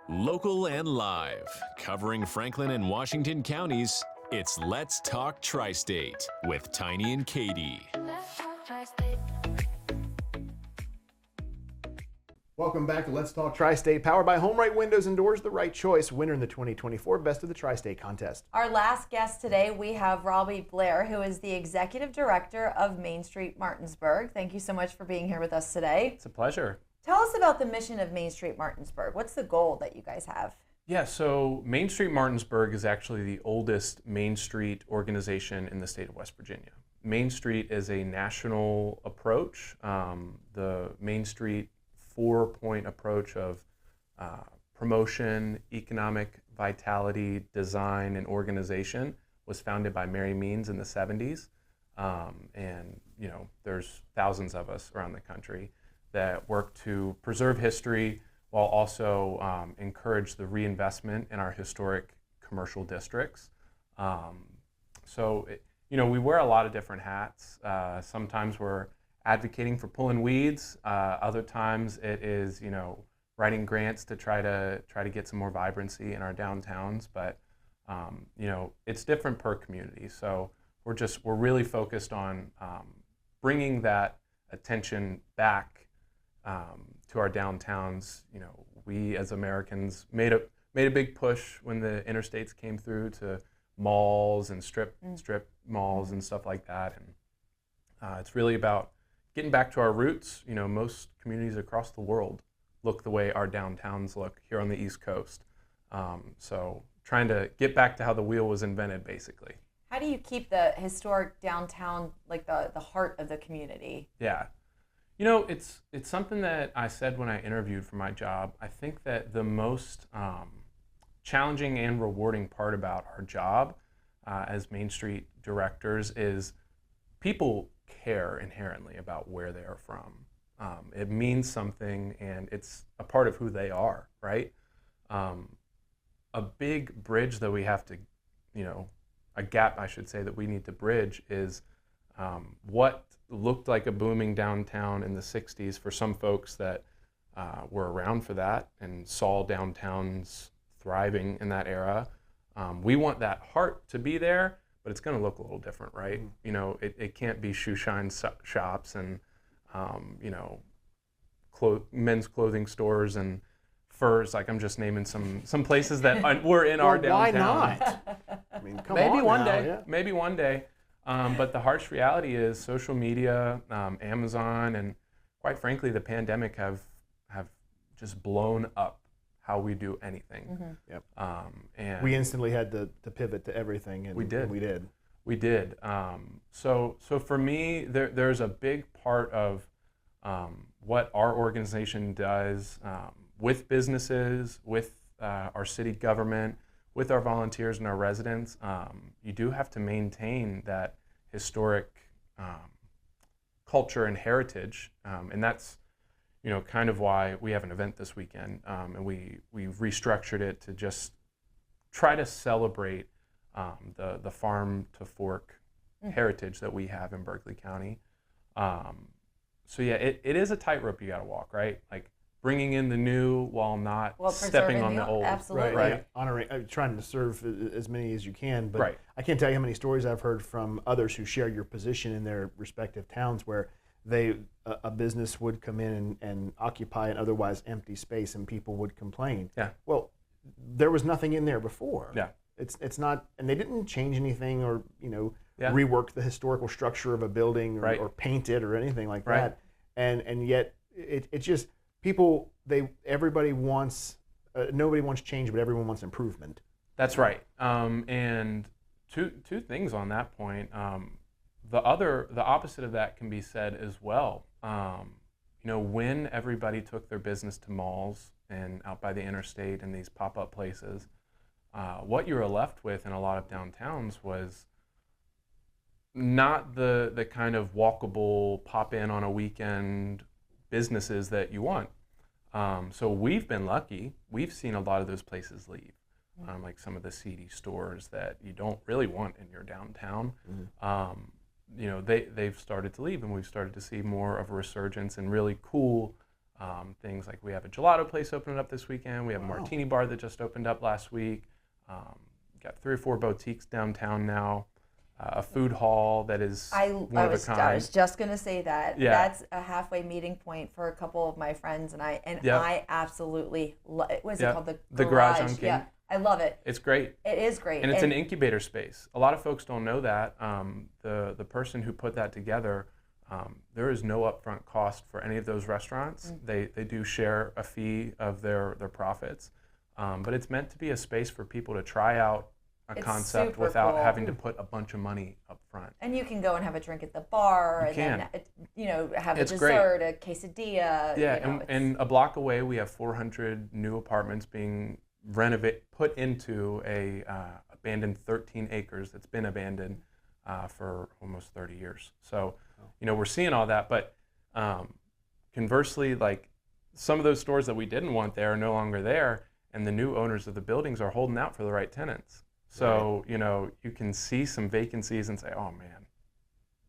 Local and live, covering Franklin and Washington counties, it's Let's Talk Tristate with Tiny and Katy. Welcome back to Let's Talk Tri-State, powered by Home Right Windows and Doors, the right choice, winner in the 2024 Best of the Tri-State contest. Our last guest today, we have Robby Blair, who is the Executive Director of Main Street Martinsburg. Thank you so much for being here with us today. It's a pleasure. Tell us about the mission of Main Street Martinsburg. What's the goal that you guys have? Yeah, so Main Street Martinsburg is actually the oldest Main Street organization in the state of West Virginia. Main Street is a national approach. The Main Street four-point approach of promotion, economic vitality, design, and organization was founded by Mary Means in the 70s. And, you know, there's thousands of us around the country that work to preserve history while also encourage the reinvestment in our historic commercial districts. You know, we wear a lot of different hats. Sometimes we're advocating for pulling weeds. Other times it is, you know, writing grants to try to get some more vibrancy in our downtowns. But you know, it's different per community. So we're really focused on bringing that attention back to our downtowns. You know, we as Americans made a big push when the interstates came through to malls and strip malls and stuff like that. And it's really about getting back to our roots. You know, most communities across the world look the way our downtowns look here on the East Coast. So trying to get back to how the wheel was invented, basically. How do you keep the historic downtown, like the heart of the community? Yeah. You know, it's something that I said when I interviewed for my job. I think that the most challenging and rewarding part about our job as Main Street directors is people care inherently about where they are from. It means something, and it's a part of who they are, right? A big bridge that we have to, you know, a gap, I should say, that we need to bridge is what looked like a booming downtown in the 60s for some folks that were around for that and saw downtowns thriving in that era. We want that heart to be there, but it's going to look a little different, right? Mm-hmm. You know, it can't be shoe shine shops and, you know, men's clothing stores and furs. Like, I'm just naming some places that were in our downtown. Why not? I mean, come maybe on one now, day. yeah. Maybe one day. But the harsh reality is social media, Amazon, and quite frankly, the pandemic have just blown up how we do anything. Mm-hmm. Yep. And we instantly had to pivot to everything, and we did. We did. So for me, there's a big part of what our organization does with businesses, with our city government, with our volunteers and our residents. You do have to maintain that historic culture and heritage, and that's, you know, kind of why we have an event this weekend, and we've restructured it to just try to celebrate the farm to fork heritage that we have in Berkeley County. So yeah, it is a tightrope you got to walk, right? Like, bringing in the new while not stepping on the old. Absolutely. Right. Yeah. Honoring, trying to serve as many as you can. But right. I can't tell you how many stories I've heard from others who share your position in their respective towns where a business would come in and occupy an otherwise empty space, and people would complain. Yeah. Well, there was nothing in there before. Yeah. It's not, and they didn't change anything or, you know, yeah. rework the historical structure of a building or, right. or paint it or anything like right. that. And yet it's just people. Everybody wants. Nobody wants change, but everyone wants improvement. That's right. And two things on that point. The opposite of that can be said as well. You know, when everybody took their business to malls and out by the interstate and these pop-up places, what you were left with in a lot of downtowns was not the kind of walkable, pop in on a weekend businesses that you want. So we've been lucky. We've seen a lot of those places leave, like some of the seedy stores that you don't really want in your downtown. Mm-hmm. You know, they've started to leave, and we've started to see more of a resurgence and really cool Things like we have a gelato place opening up this weekend. We have a martini bar that just opened up last week. Got 3 or 4 boutiques downtown now. A food hall that is one of a kind. I was just going to say that. Yeah. That's a halfway meeting point for a couple of my friends and I. And I absolutely love it. What is it called? The Garage on King. Yeah, I love it. It's great. It is great. And it's an incubator space. A lot of folks don't know that. The person who put that together, there is no upfront cost for any of those restaurants. They do share a fee of their profits. But it's meant to be a space for people to try out a concept without having to put a bunch of money up front. And you can go and have a drink at the bar, then have a dessert, a quesadilla. Yeah, and a block away we have 400 new apartments being put into a abandoned 13 acres that's been abandoned for almost 30 years. So, we're seeing all that, but conversely, like some of those stores that we didn't want there are no longer there, and the new owners of the buildings are holding out for the right tenants. So, you can see some vacancies and say, oh man,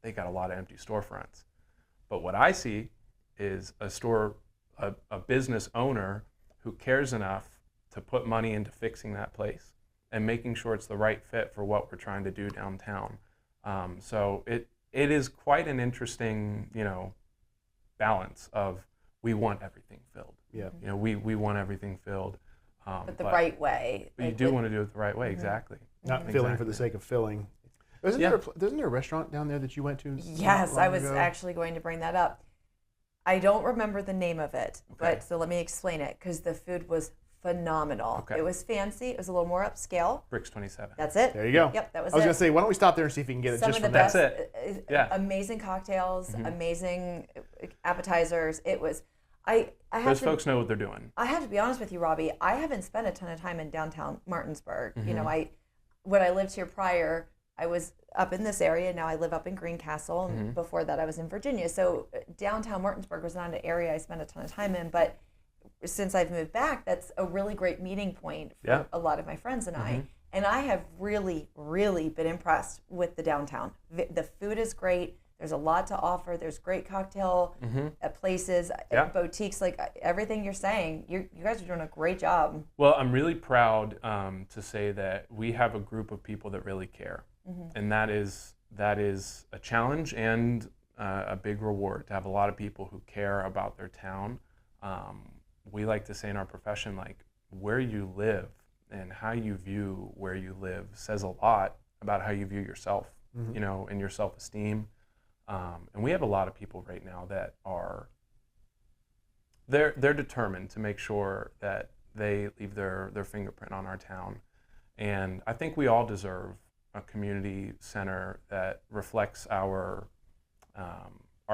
they got a lot of empty storefronts. But what I see is a business owner who cares enough to put money into fixing that place and making sure it's the right fit for what we're trying to do downtown. So it is quite an interesting, balance of we want everything filled. Yeah. We want everything filled. But the right way. But you do want to do it the right way, exactly. Not filling for the sake of filling. Isn't there a restaurant down there that you went to? Yes, I was actually going to bring that up. I don't remember the name of it, but so let me explain it, because the food was phenomenal. Okay. It was fancy. It was a little more upscale. Bricks 27. That's it. There you go. Yep, that was it. I was going to say, why don't we stop there and see if we can get it Some just of the from best, that. That's it. Amazing cocktails, amazing appetizers. It was. Those folks know what they're doing. I have to be honest with you, Robby. I haven't spent a ton of time in downtown Martinsburg. When I lived here prior, I was up in this area. Now I live up in Greencastle, and before that I was in Virginia. So downtown Martinsburg was not an area I spent a ton of time in. But since I've moved back, that's a really great meeting point for a lot of my friends and I. And I have really, really been impressed with the downtown. The food is great. There's a lot to offer. There's great cocktail places, boutiques, like everything you're saying. You guys are doing a great job. Well, I'm really proud to say that we have a group of people that really care. And that is a challenge and a big reward to have a lot of people who care about their town. We like to say in our profession, like, where you live and how you view where you live says a lot about how you view yourself, and your self-esteem. And we have a lot of people right now that they're determined to make sure that they leave their fingerprint on our town. And I think we all deserve a community center that reflects our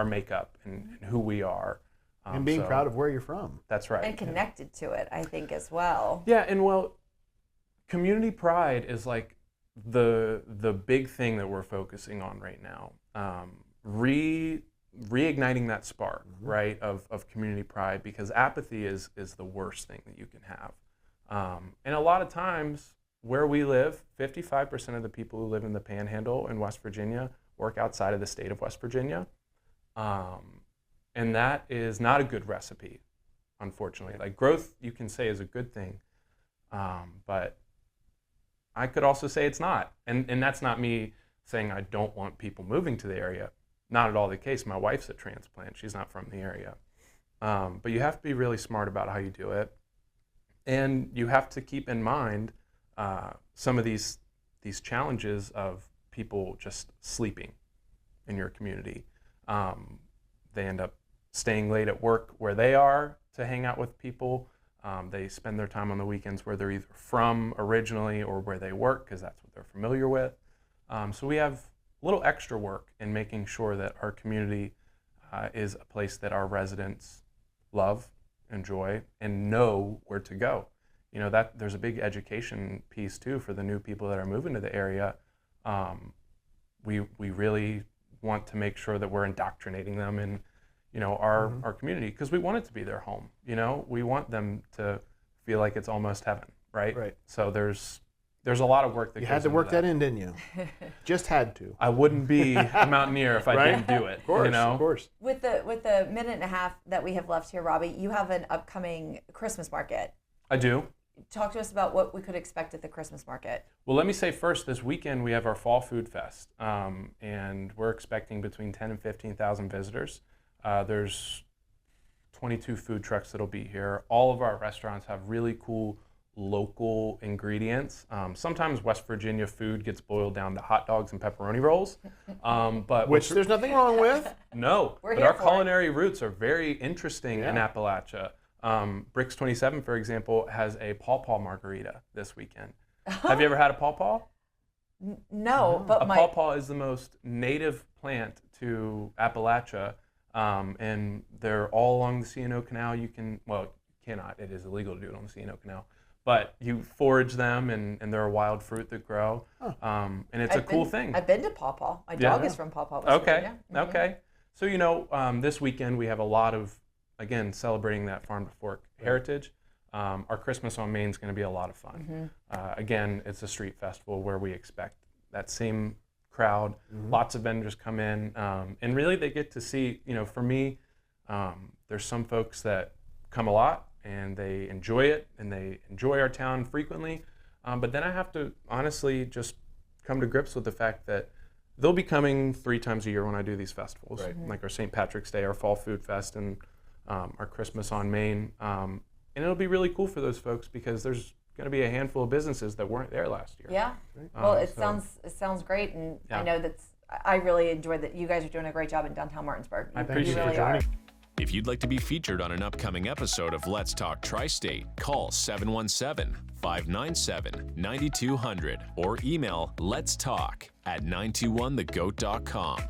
makeup and who we are. And being proud of where you're from. That's right. And connected to it, I think, as well. Yeah, and community pride is like the big thing that we're focusing on right now. Reigniting that spark, right, of community pride, because apathy is the worst thing that you can have. And a lot of times where we live, 55% of the people who live in the Panhandle in West Virginia work outside of the state of West Virginia. And that is not a good recipe, unfortunately. Like, growth, you can say, is a good thing, but I could also say it's not. And that's not me saying I don't want people moving to the area. Not at all the case. My wife's a transplant. She's not from the area. But you have to be really smart about how you do it. And you have to keep in mind some of these challenges of people just sleeping in your community. They end up staying late at work where they are to hang out with people. They spend their time on the weekends where they're either from originally or where they work, because that's what they're familiar with. So we have a little extra work in making sure that our community is a place that our residents love, enjoy, and know where to go. That there's a big education piece too for the new people that are moving to the area. We really want to make sure that we're indoctrinating them in our community, because we want it to be their home. We want them to feel like it's almost heaven, right? Right. So there's there's a lot of work that You goes had to into work that in, didn't you? Just had to. I wouldn't be a mountaineer if I Right? didn't do it. Of course, you know? of course. With the minute and a half that we have left here, Robby, you have an upcoming Christmas market. I do. Talk to us about what we could expect at the Christmas market. Well, let me say first, this weekend we have our Fall Food Fest, and we're expecting between 10 and 15,000 visitors. There's 22 food trucks that'll be here. All of our restaurants have really cool local ingredients. Sometimes West Virginia food gets boiled down to hot dogs and pepperoni rolls, but Which there's nothing wrong with. no, We're but here our for it. culinary roots are very interesting in Yeah. Appalachia. Bricks 27, for example, has a pawpaw margarita this weekend. Have you ever had a pawpaw? No, but A pawpaw is the most native plant to Appalachia, and they're all along the C&O Canal. You cannot. It is illegal to do it on the C&O Canal. But you forage them, and they're a wild fruit that grow, and it's a cool thing. I've been to Pawpaw. My dog is from Pawpaw, West Okay, Virginia. Mhm. okay. So, this weekend we have a lot of, again, celebrating that farm to fork heritage. Our Christmas on Main is going to be a lot of fun. Again, it's a street festival where we expect that same crowd. Lots of vendors come in, and really they get to see, for me, there's some folks that come a lot and they enjoy it and they enjoy our town frequently. But then I have to honestly just come to grips with the fact that they'll be coming 3 times a year when I do these festivals, like our St. Patrick's Day, our Fall Food Fest, and our Christmas on Main. And it'll be really cool for those folks because there's going to be a handful of businesses that weren't there last year. Yeah. Well, it sounds great, and I know I really enjoyed that. You guys are doing a great job in downtown Martinsburg. I appreciate you really you are. If you'd like to be featured on an upcoming episode of Let's Talk Tri-State, call 717-597-9200 or email letstalk@921thegoat.com.